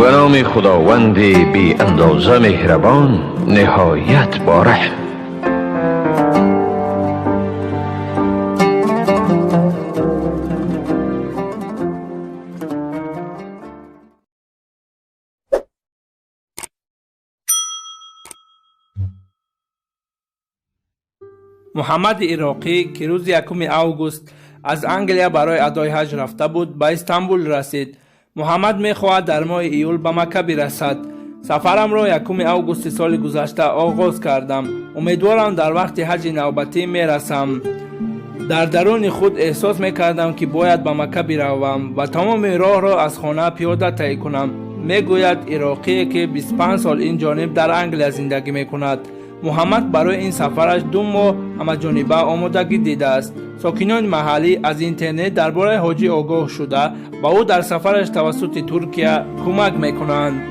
به نام خداوند بی اندازه مهربان نهایت بارحم. محمد عراقی که روز 1 اوگوست از انگلیا برای ادای حج رفته بود به استانبول رسید. محمد میخواهد در ماه ایول به مکه برسد. سفرم را 1 اوگوست سال گذشته آغاز کردم. امیدوارم در وقت حج نوبتی میرسم. در درون خود احساس میکردم که باید به مکه بروم و تمام راه را از خانه پیاده طی کنم. میگوید عراقی که 25 سال این جانب در انگلیا زندگی میکند. محمد برای این سفرش 2 ماه همه جانبه آمادگی دیده است. ساکنان محلی از اینترنت درباره حاجی آگاه شده و او در سفرش توسط ترکیه کمک میکنند.